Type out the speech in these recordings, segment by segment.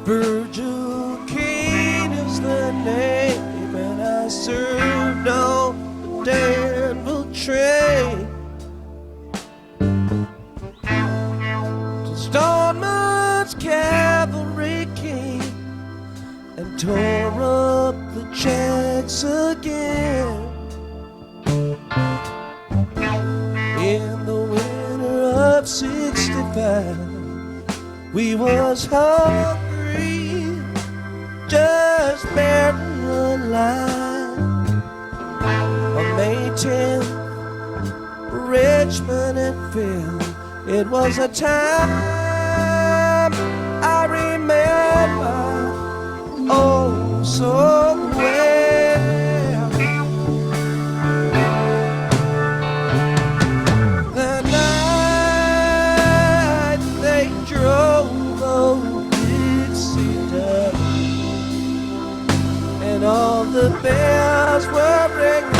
Virgil King is the name, and I served on the Danville train to Stoneman's cavalry came and tore up the tracks again. In the winter of '65, we was hungry, just barely alive. On May 10th, Richmond and Phil, it was a time I remember oh so well. The night they drove old Dixie down, and all the bells were ringing.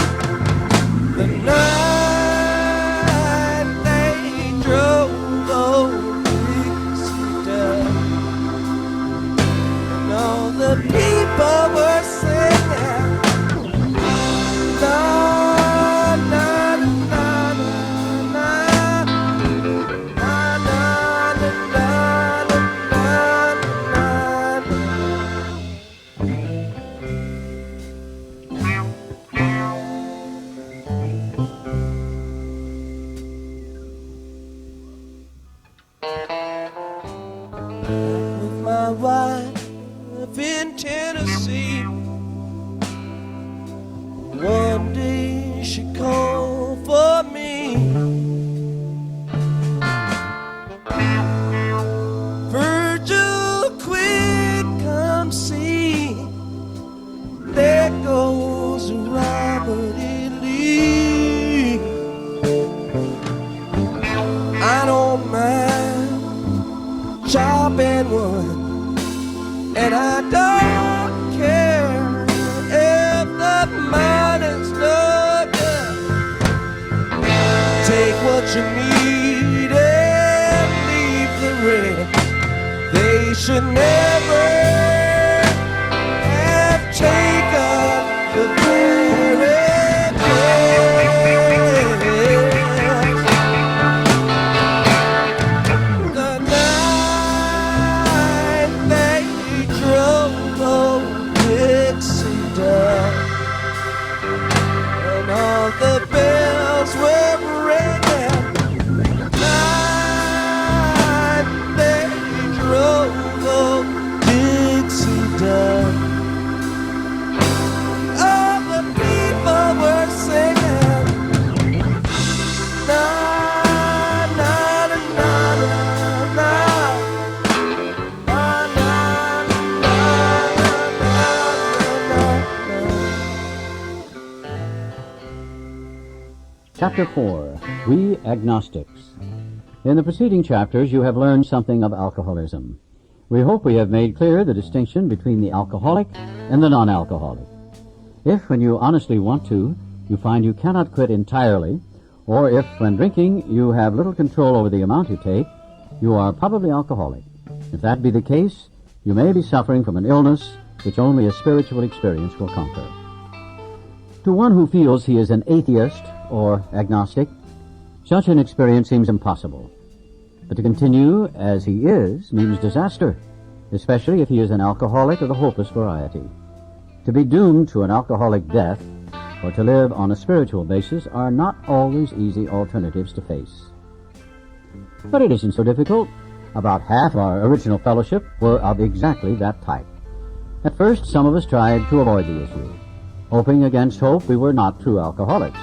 The night they drove old Dixie down, and all the people were singing. Na, na, na, na, na, na, na, na, with my wife in Tennessee. One day she called for me. Virgil, quick, come see. There goes Robert E. Lee. I don't mind chopping wood, and I don't care if the money's no good. Take what you need and leave the rest. They should never have taken the very best. The night they drove old Dixie down, and all the bells were ringing. Night they drove old Dixie down, all the people were singing. Na, na, na, na, na, na, na, Chapter 4, We Agnostics. In the preceding chapters, you have learned something of alcoholism. We hope we have made clear the distinction between the alcoholic and the non-alcoholic. If, when you honestly want to, you find you cannot quit entirely, or if, when drinking, you have little control over the amount you take, you are probably alcoholic. If that be the case, you may be suffering from an illness which only a spiritual experience will conquer. To one who feels he is an atheist or agnostic, such an experience seems impossible. But to continue as he is means disaster, especially if he is an alcoholic of the hopeless variety. To be doomed to an alcoholic death or to live on a spiritual basis are not always easy alternatives to face. But it isn't so difficult. About half our original fellowship were of exactly that type. At first, some of us tried to avoid the issue, hoping against hope we were not true alcoholics.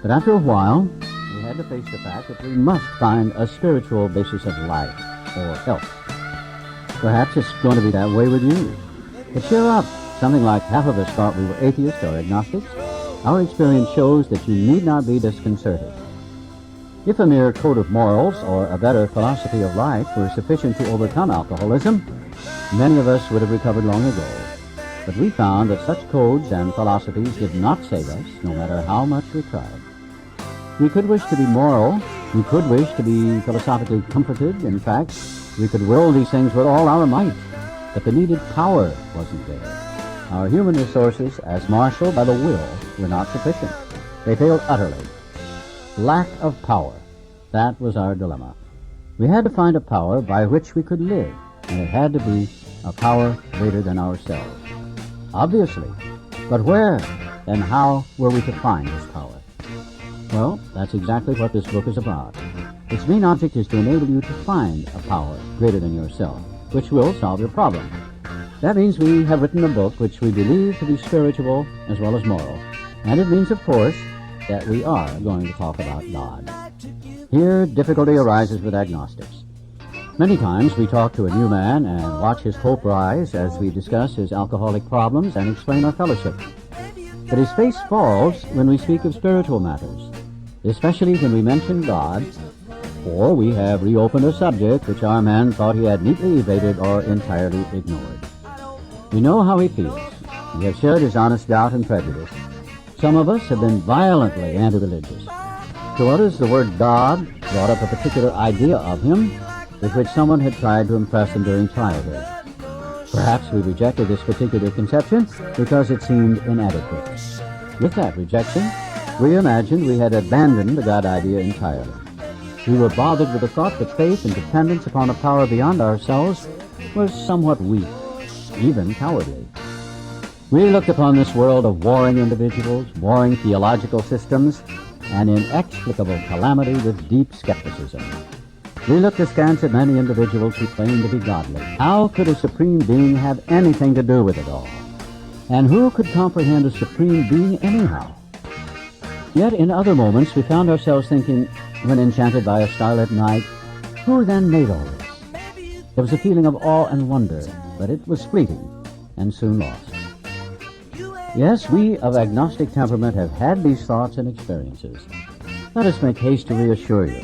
But after a while, we had to face the fact that we must find a spiritual basis of life, or health. Perhaps it's going to be that way with you. But cheer up. Something like half of us thought we were atheists or agnostics. Our experience shows that you need not be disconcerted. If a mere code of morals or a better philosophy of life were sufficient to overcome alcoholism, many of us would have recovered long ago. But we found that such codes and philosophies did not save us, no matter how much we tried. We could wish to be moral, We could wish to be philosophically comforted. In fact, we could will these things with all our might, but the needed power wasn't there. Our human resources, as marshaled by the will, were not sufficient. They failed utterly. Lack of power. That was our dilemma. We had to find a power by which we could live, and it had to be a power greater than ourselves. Obviously. But where and how were we to find this power? Well, that's exactly what this book is about. Its main object is to enable you to find a power greater than yourself, which will solve your problem. That means we have written a book which we believe to be spiritual as well as moral. And it means, of course, that we are going to talk about God. Here, difficulty arises with agnostics. Many times we talk to a new man and watch his hope rise as we discuss his alcoholic problems and explain our fellowship. But his face falls when we speak of spiritual matters, especially when we mention God, or we have reopened a subject which our man thought he had neatly evaded or entirely ignored. We know how he feels. We have shared his honest doubt and prejudice. Some of us have been violently anti-religious. To others, the word God brought up a particular idea of him with which someone had tried to impress him during childhood. Perhaps we rejected this particular conception because it seemed inadequate. With that rejection, we imagined we had abandoned the God idea entirely. We were bothered with the thought that faith and dependence upon a power beyond ourselves was somewhat weak, even cowardly. We looked upon this world of warring individuals, warring theological systems, and inexplicable calamity with deep skepticism. We looked askance at many individuals who claimed to be godly. How could a supreme being have anything to do with it all? And who could comprehend a supreme being anyhow? Yet in other moments we found ourselves thinking, when enchanted by a starlit night, who then made all this? There was a feeling of awe and wonder, but it was fleeting and soon lost. Yes, we of agnostic temperament have had these thoughts and experiences. Let us make haste to reassure you.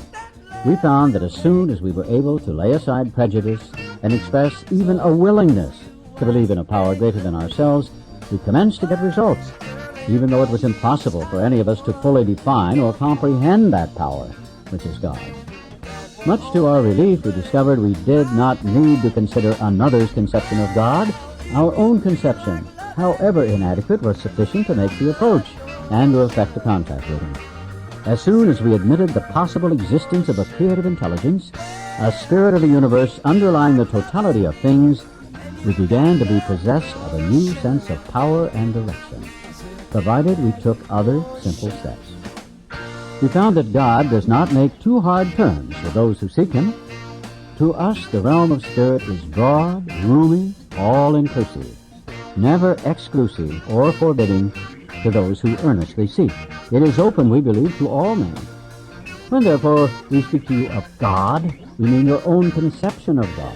We found that as soon as we were able to lay aside prejudice and express even a willingness to believe in a power greater than ourselves, we commenced to get results, even though it was impossible for any of us to fully define or comprehend that power, which is God. Much to our relief, we discovered we did not need to consider another's conception of God. Our own conception, however inadequate, was sufficient to make the approach and to effect a contact with him. As soon as we admitted the possible existence of a creative intelligence, a spirit of the universe underlying the totality of things, we began to be possessed of a new sense of power and direction, provided we took other simple steps. We found that God does not make too hard terms with those who seek him. To us, the realm of spirit is broad, roomy, all-inclusive, never exclusive or forbidding to those who earnestly seek. It is open, we believe, to all men. When, therefore, we speak to you of God, we mean your own conception of God.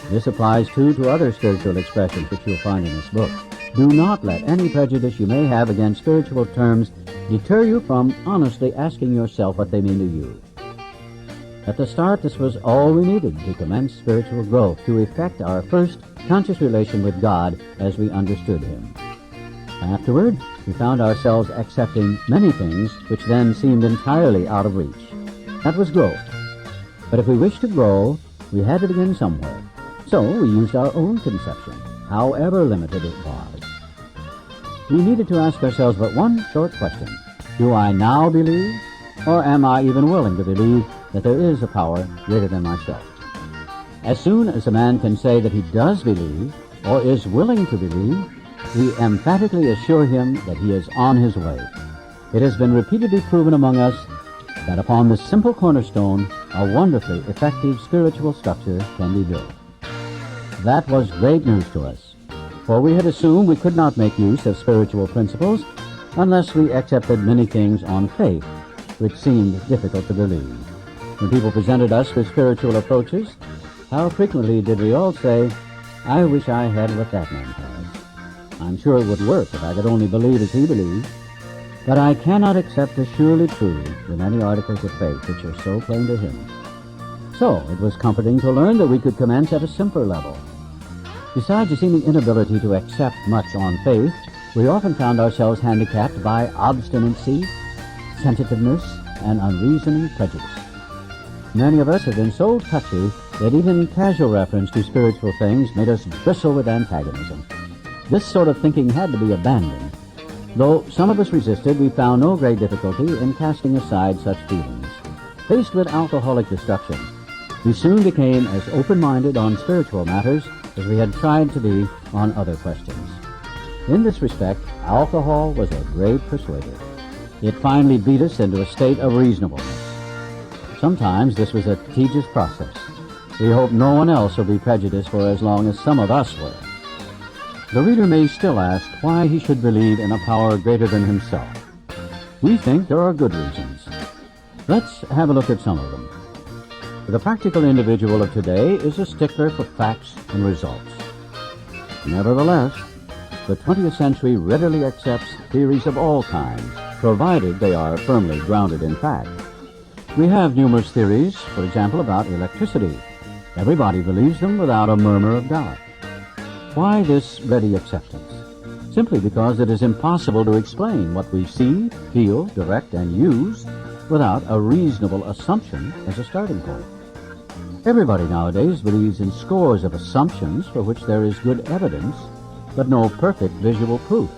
This applies, too, to other spiritual expressions which you'll find in this book. Do not let any prejudice you may have against spiritual terms deter you from honestly asking yourself what they mean to you. At the start, this was all we needed to commence spiritual growth, to effect our first conscious relation with God as we understood him. Afterward, we found ourselves accepting many things which then seemed entirely out of reach. That was growth. But if we wished to grow, we had to begin somewhere. So we used our own conception, however limited it was. We needed to ask ourselves but one short question. Do I now believe, or am I even willing to believe that there is a power greater than myself? As soon as a man can say that he does believe, or is willing to believe, we emphatically assure him that he is on his way. It has been repeatedly proven among us that upon this simple cornerstone, a wonderfully effective spiritual structure can be built. That was great news to us, for we had assumed we could not make use of spiritual principles unless we accepted many things on faith, which seemed difficult to believe. When people presented us with spiritual approaches, how frequently did we all say, "I wish I had what that man has. I'm sure it would work if I could only believe as he believed, but I cannot accept as surely true the many articles of faith which are so plain to him." So it was comforting to learn that we could commence at a simpler level. Besides a seeming inability to accept much on faith, we often found ourselves handicapped by obstinacy, sensitiveness, and unreasoning prejudice. Many of us have been so touchy that even casual reference to spiritual things made us bristle with antagonism. This sort of thinking had to be abandoned. Though some of us resisted, we found no great difficulty in casting aside such feelings. Faced with alcoholic destruction, we soon became as open-minded on spiritual matters as we had tried to be on other questions. In this respect, alcohol was a great persuader. It finally beat us into a state of reasonableness. Sometimes this was a tedious process. We hope no one else will be prejudiced for as long as some of us were. The reader may still ask why he should believe in a power greater than himself. We think there are good reasons. Let's have a look at some of them. The practical individual of today is a stickler for facts and results. Nevertheless, the 20th century readily accepts theories of all kinds, provided they are firmly grounded in fact. We have numerous theories, for example, about electricity. Everybody believes them without a murmur of doubt. Why this ready acceptance? Simply because it is impossible to explain what we see, feel, direct, and use without a reasonable assumption as a starting point. Everybody nowadays believes in scores of assumptions for which there is good evidence, but no perfect visual proof.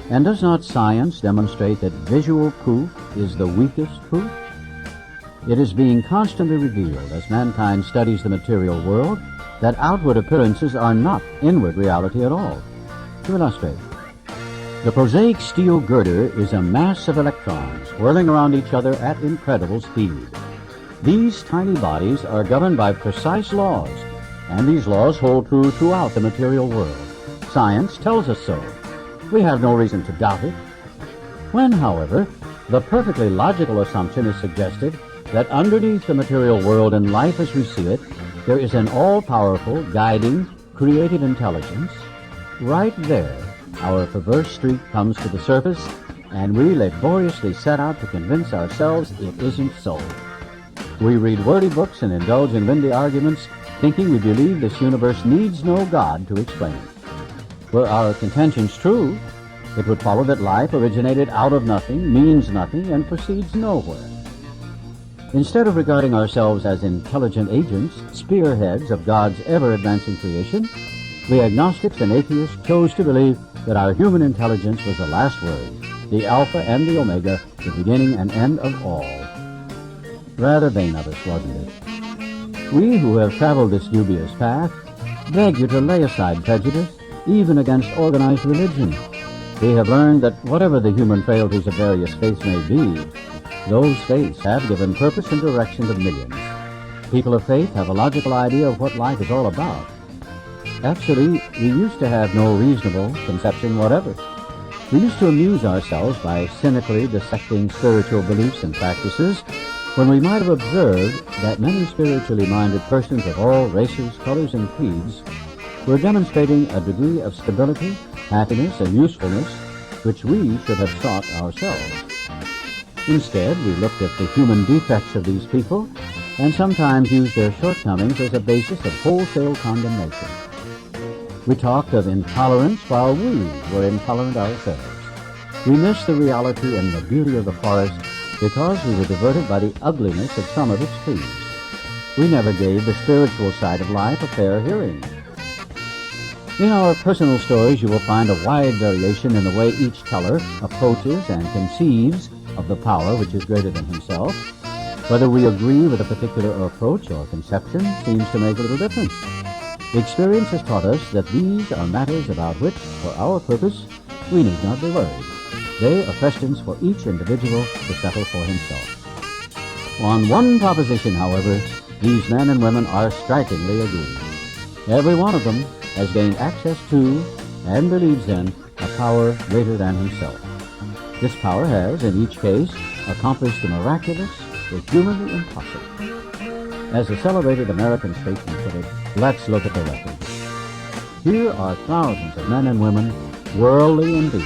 And does not science demonstrate that visual proof is the weakest proof? It is being constantly revealed as mankind studies the material world that outward appearances are not inward reality at all. To illustrate, the prosaic steel girder is a mass of electrons whirling around each other at incredible speed. These tiny bodies are governed by precise laws, and these laws hold true throughout the material world. Science tells us so. We have no reason to doubt it. When, however, the perfectly logical assumption is suggested that underneath the material world and life as we see it, there is an all-powerful, guiding, creative intelligence, right there, our perverse streak comes to the surface, and we laboriously set out to convince ourselves it isn't so. We read wordy books and indulge in windy arguments, thinking we believe this universe needs no God to explain it. Were our contentions true, it would follow that life originated out of nothing, means nothing, and proceeds nowhere. Instead of regarding ourselves as intelligent agents, spearheads of God's ever-advancing creation, we agnostics and atheists chose to believe that our human intelligence was the last word, the Alpha and the Omega, the beginning and end of all. Rather vain of us, wasn't it? We who have traveled this dubious path beg you to lay aside prejudice, even against organized religion. We have learned that whatever the human frailties of various faiths may be, those faiths have given purpose and direction to millions. People of faith have a logical idea of what life is all about. Actually, we used to have no reasonable conception whatever. We used to amuse ourselves by cynically dissecting spiritual beliefs and practices when we might have observed that many spiritually minded persons of all races, colors, and creeds were demonstrating a degree of stability, happiness, and usefulness which we should have sought ourselves. Instead, we looked at the human defects of these people and sometimes used their shortcomings as a basis of wholesale condemnation. We talked of intolerance while we were intolerant ourselves. We missed the reality and the beauty of the forest because we were diverted by the ugliness of some of its trees. We never gave the spiritual side of life a fair hearing. In our personal stories, you will find a wide variation in the way each teller approaches and conceives of the power which is greater than himself. Whether we agree with a particular approach or conception seems to make little difference. Experience has taught us that these are matters about which, for our purpose, we need not be worried. They are questions for each individual to settle for himself. On one proposition, however, these men and women are strikingly agreed. Every one of them has gained access to and believes in a power greater than himself. This power has, in each case, accomplished the miraculous, the humanly impossible. As the celebrated American statesman put it, let's look at the record. Here are thousands of men and women, worldly indeed.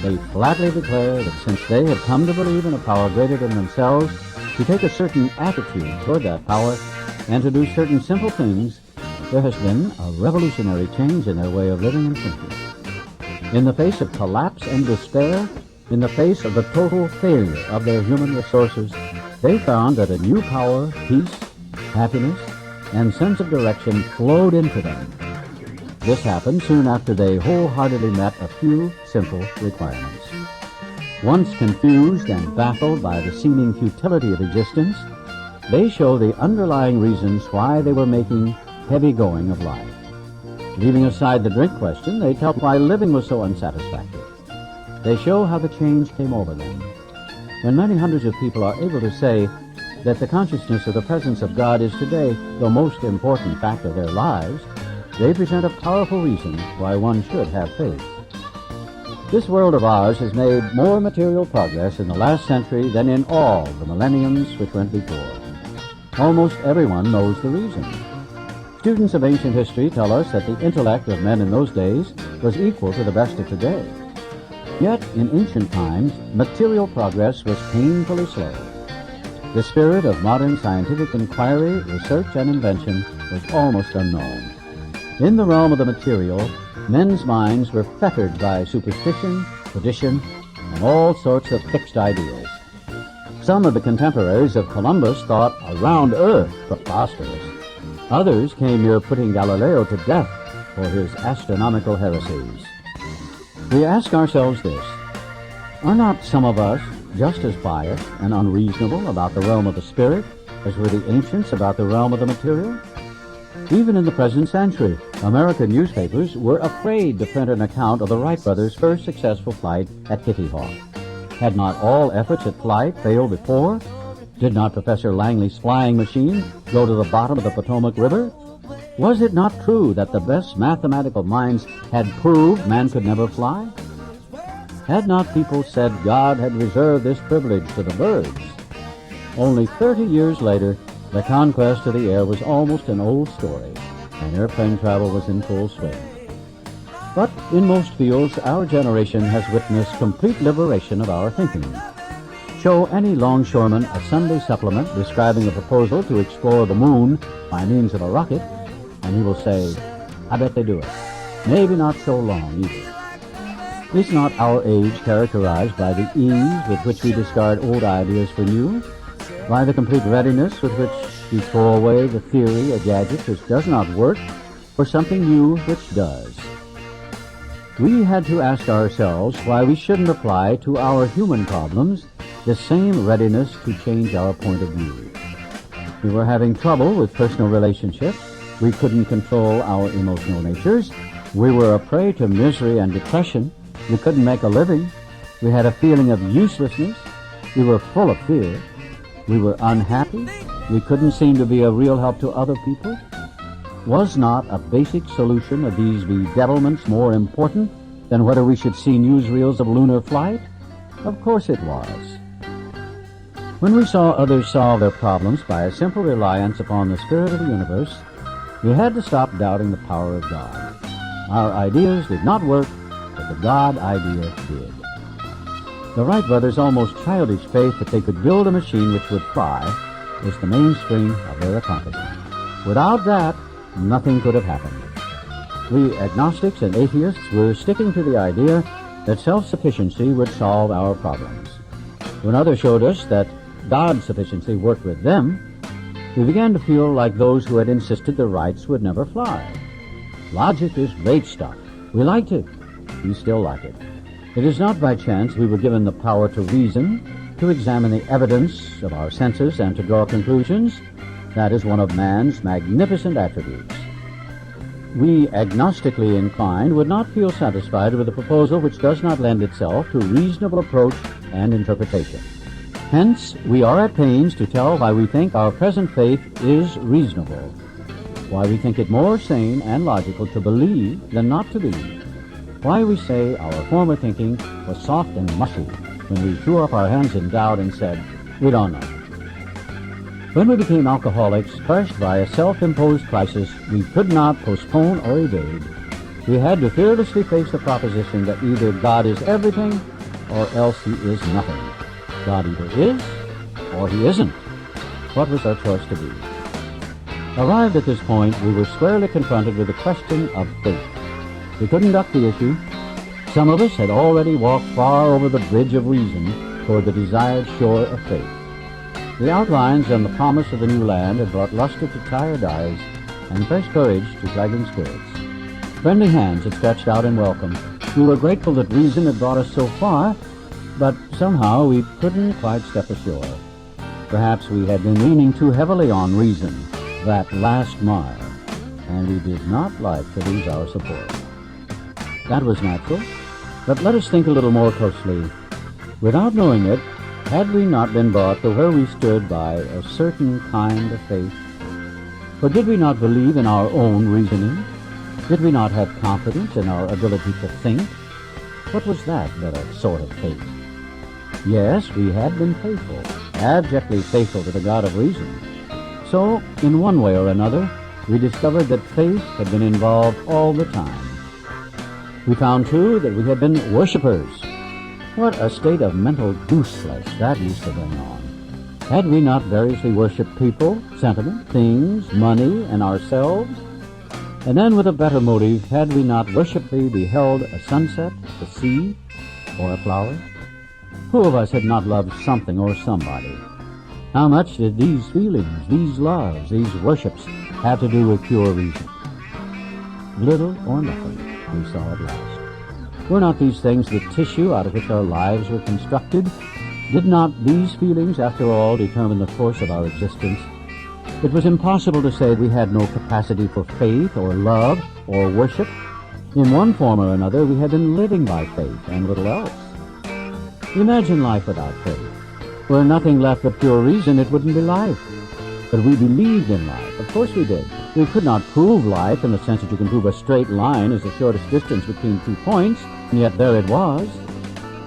They flatly declare that since they have come to believe in a power greater than themselves, to take a certain attitude toward that power, and to do certain simple things, there has been a revolutionary change in their way of living and thinking. In the face of collapse and despair, in the face of the total failure of their human resources, they found that a new power, peace, happiness, and sense of direction flowed into them. This happened soon after they wholeheartedly met a few simple requirements. Once confused and baffled by the seeming futility of existence, they show the underlying reasons why they were making heavy going of life. Leaving aside the drink question, they tell why living was so unsatisfactory. They show how the change came over them. When many hundreds of people are able to say that the consciousness of the presence of God is today the most important fact of their lives, they present a powerful reason why one should have faith. This world of ours has made more material progress in the last century than in all the millenniums which went before. Almost everyone knows the reason. Students of ancient history tell us that the intellect of men in those days was equal to the best of today. Yet, in ancient times, material progress was painfully slow. The spirit of modern scientific inquiry, research, and invention was almost unknown. In the realm of the material, men's minds were fettered by superstition, tradition, and all sorts of fixed ideas. Some of the contemporaries of Columbus thought a round earth preposterous. Others came near putting Galileo to death for his astronomical heresies. We ask ourselves this: are not some of us just as biased and unreasonable about the realm of the spirit as were the ancients about the realm of the material? Even in the present century, American newspapers were afraid to print an account of the Wright brothers' first successful flight at Kitty Hawk. Had not all efforts at flight failed before? Did not Professor Langley's flying machine go to the bottom of the Potomac River? Was it not true that the best mathematical minds had proved man could never fly? Had not people said God had reserved this privilege to the birds? Only 30 years later, the conquest of the air was almost an old story, and airplane travel was in full swing. But in most fields, our generation has witnessed complete liberation of our thinking. Show any longshoreman a Sunday supplement describing a proposal to explore the moon by means of a rocket, and he will say, I bet they do it. Maybe not so long either. Is not our age characterized by the ease with which we discard old ideas for new? By the complete readiness with which we throw away the theory or gadget which does not work for something new which does? We had to ask ourselves why we shouldn't apply to our human problems the same readiness to change our point of view. We were having trouble with personal relationships. We couldn't control our emotional natures. We were a prey to misery and depression. We couldn't make a living. We had a feeling of uselessness. We were full of fear. We were unhappy. We couldn't seem to be a real help to other people. Was not a basic solution of these bedevilments more important than whether we should see newsreels of lunar flight? Of course it was. When we saw others solve their problems by a simple reliance upon the spirit of the universe, we had to stop doubting the power of God. Our ideas did not work, but the God idea did. The Wright brothers' almost childish faith that they could build a machine which would fly was the mainspring of their accomplishment. Without that, nothing could have happened. We agnostics and atheists were sticking to the idea that self-sufficiency would solve our problems. When others showed us that God's sufficiency worked with them, we began to feel like those who had insisted the Wrights would never fly. Logic is great stuff. We liked it. We still like it. It is not by chance we were given the power to reason, to examine the evidence of our senses, and to draw conclusions. That is one of man's magnificent attributes. We, agnostically inclined, would not feel satisfied with a proposal which does not lend itself to reasonable approach and interpretation. Hence, we are at pains to tell why we think our present faith is reasonable, why we think it more sane and logical to believe than not to believe, why we say our former thinking was soft and mushy when we threw up our hands in doubt and said, we don't know. When we became alcoholics, crushed by a self-imposed crisis we could not postpone or evade, we had to fearlessly face the proposition that either God is everything or else he is nothing. God either is or he isn't. What was our choice to be? Arrived at this point, we were squarely confronted with the question of faith. We couldn't duck the issue. Some of us had already walked far over the bridge of reason toward the desired shore of faith. The outlines and the promise of the new land had brought luster to tired eyes and fresh courage to flagging spirits. Friendly hands had stretched out in welcome. We were grateful that reason had brought us so far, but somehow we couldn't quite step ashore. Perhaps we had been leaning too heavily on reason, that last mile, and we did not like to lose our support. That was natural, but let us think a little more closely. Without knowing it, had we not been brought to where we stood by a certain kind of faith? For did we not believe in our own reasoning? Did we not have confidence in our ability to think? What was that but a sort of faith? Yes, we had been faithful, abjectly faithful to the God of reason. So, in one way or another, we discovered that faith had been involved all the time. We found, too, that we had been worshippers. What a state of mental gooseflesh that used to bring on. Had we not variously worshipped people, sentiment, things, money, and ourselves? And then, with a better motive, had we not worshipfully beheld a sunset, the sea, or a flower? Who of us had not loved something or somebody? How much did these feelings, these loves, these worships have to do with pure reason? Little or nothing, we saw at last. Were not these things the tissue out of which our lives were constructed? Did not these feelings, after all, determine the course of our existence? It was impossible to say we had no capacity for faith or love or worship. In one form or another, we had been living by faith and little else. Imagine life without faith. Were nothing left but pure reason, it wouldn't be life. But we believed in life. Of course we did. We could not prove life in the sense that you can prove a straight line is the shortest distance between 2 points, and yet there it was.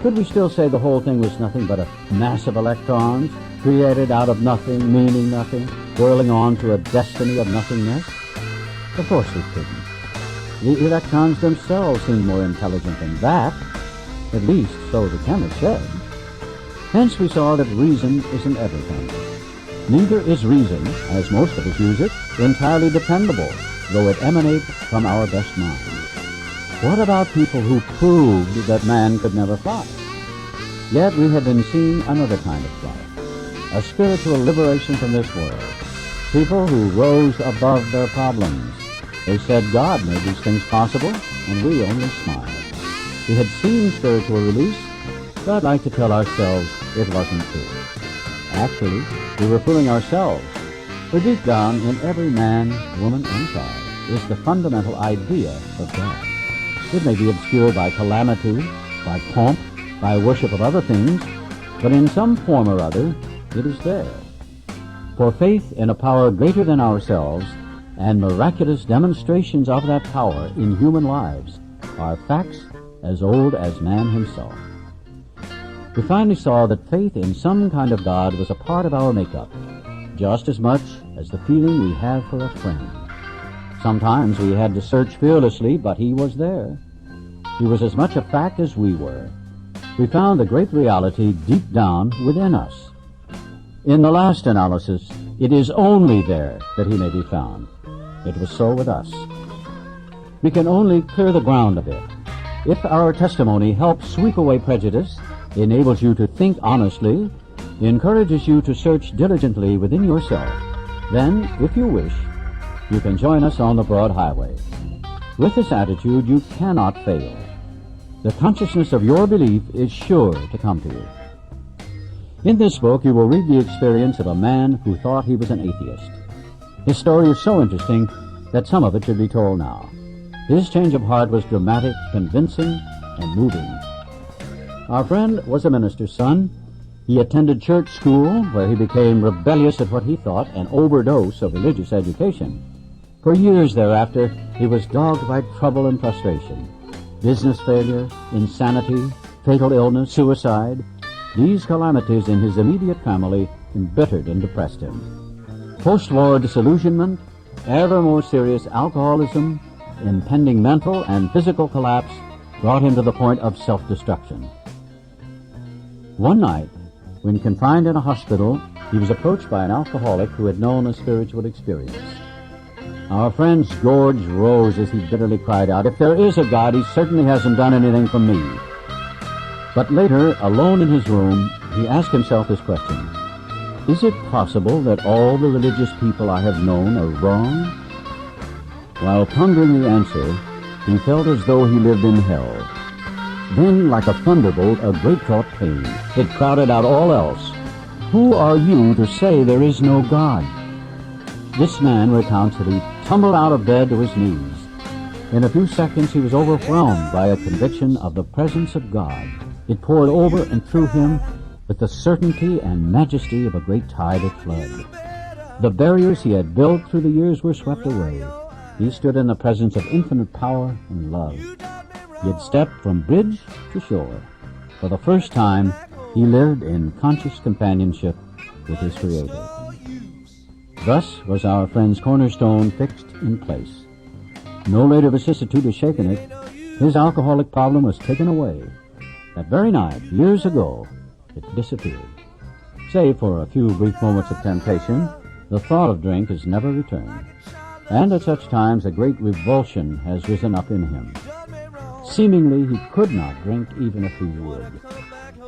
Could we still say the whole thing was nothing but a mass of electrons, created out of nothing, meaning nothing, whirling on to a destiny of nothingness? Of course we couldn't. The electrons themselves seemed more intelligent than that. At least, so the chemist said. Hence we saw that reason isn't everything. Neither is reason, as most of us use it, entirely dependable, though it emanates from our best minds. What about people who proved that man could never fly? Yet we had been seeing another kind of flight, a spiritual liberation from this world. People who rose above their problems. They said God made these things possible, and we only smiled. We had seen spiritual release, but I'd like to tell ourselves it wasn't true. Actually, we were fooling ourselves, for deep down in every man, woman, and child is the fundamental idea of God. It may be obscured by calamity, by pomp, by worship of other things, but in some form or other, it is there. For faith in a power greater than ourselves and miraculous demonstrations of that power in human lives are facts as old as man himself. We finally saw that faith in some kind of God was a part of our makeup, just as much as the feeling we have for a friend. Sometimes we had to search fearlessly, but he was there. He was as much a fact as we were. We found the great reality deep down within us. In the last analysis, it is only there that he may be found. It was so with us. We can only clear the ground a bit. If our testimony helps sweep away prejudice, enables you to think honestly, encourages you to search diligently within yourself, then, if you wish, you can join us on the broad highway. With this attitude, you cannot fail. The consciousness of your belief is sure to come to you. In this book, you will read the experience of a man who thought he was an atheist. His story is so interesting that some of it should be told now. His change of heart was dramatic, convincing, and moving. Our friend was a minister's son. He attended church school, where he became rebellious at what he thought an overdose of religious education. For years thereafter, he was dogged by trouble and frustration. Business failure, insanity, fatal illness, suicide. These calamities in his immediate family embittered and depressed him. Post-war disillusionment, ever more serious alcoholism, impending mental and physical collapse brought him to the point of self-destruction. One night, when confined in a hospital, he was approached by an alcoholic who had known a spiritual experience. Our friend's gorge rose as he bitterly cried out, "If there is a God, he certainly hasn't done anything for me." But later, alone in his room, he asked himself this question: Is it possible that all the religious people I have known are wrong? While pondering the answer, he felt as though he lived in hell. Then, like a thunderbolt, a great thought came. It crowded out all else. Who are you to say there is no God? This man recounts that he tumbled out of bed to his knees. In a few seconds, he was overwhelmed by a conviction of the presence of God. It poured over and through him with the certainty and majesty of a great tide at flood. The barriers he had built through the years were swept away. He stood in the presence of infinite power and love. He had stepped from bridge to shore. For the first time, he lived in conscious companionship with his Creator. Thus was our friend's cornerstone fixed in place. No later vicissitude has shaken it. His alcoholic problem was taken away. That very night, years ago, it disappeared. Save for a few brief moments of temptation, the thought of drink has never returned. And at such times a great revulsion has risen up in him. Seemingly he could not drink even if he would.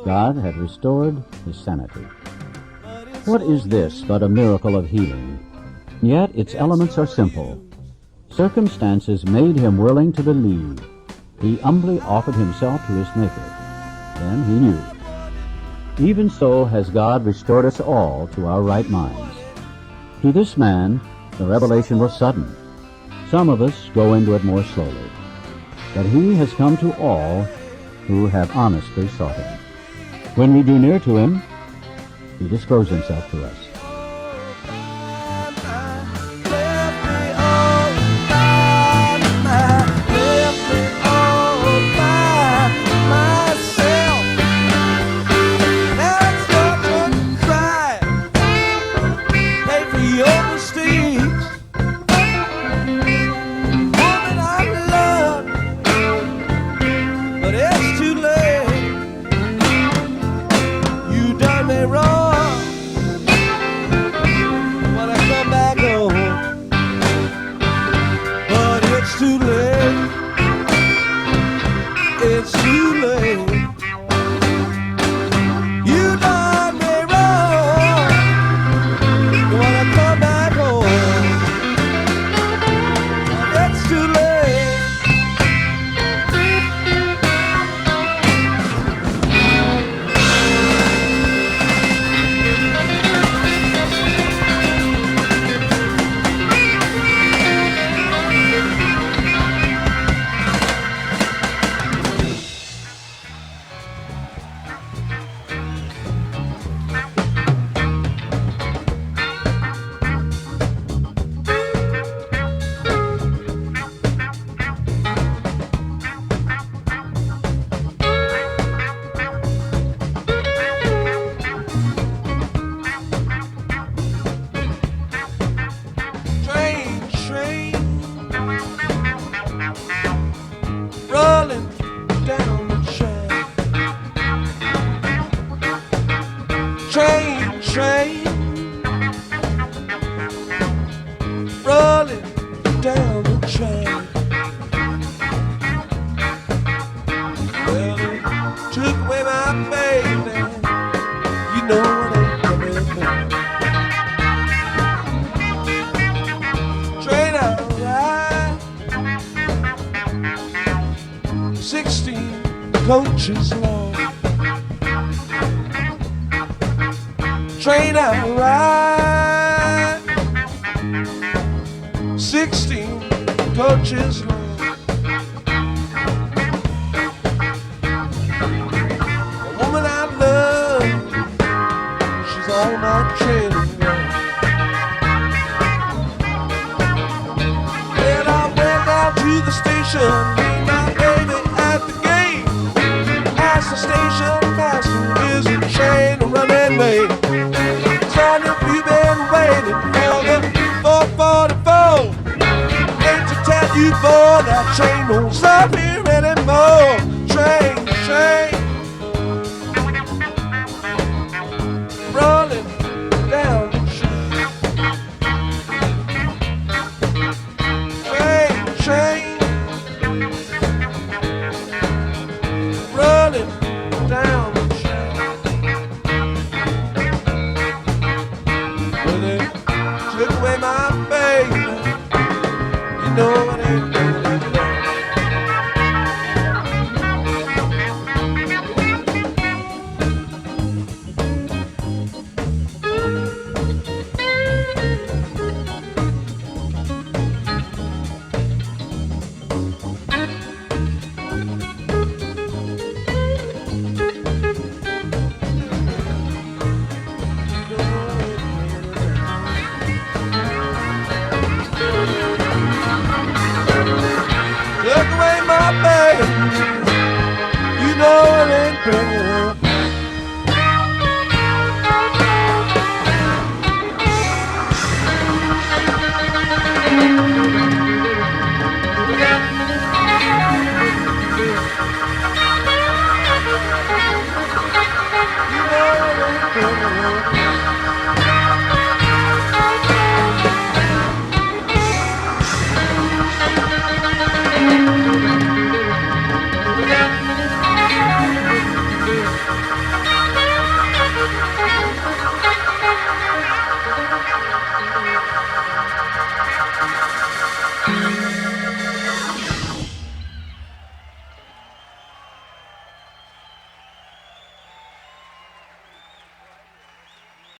God had restored his sanity. What is this but a miracle of healing? Yet its elements are simple. Circumstances made him willing to believe. He humbly offered himself to his Maker. Then he knew. Even so has God restored us all to our right minds. To this man, the revelation was sudden. Some of us go into it more slowly. But he has come to all who have honestly sought him. When we drew near to him, he disclosed himself to us. Coaches long, train out right, 16 coaches long. A woman I love, she's on my training ground. When I went down to the station, meet my baby at the gate. Asked the station master, is the train running late? Son, if you've been waiting for the 444, hate to tell you, boy, that train won't stop here anymore. Train, rolling down the train, rolling down the track. You know it ain't bringing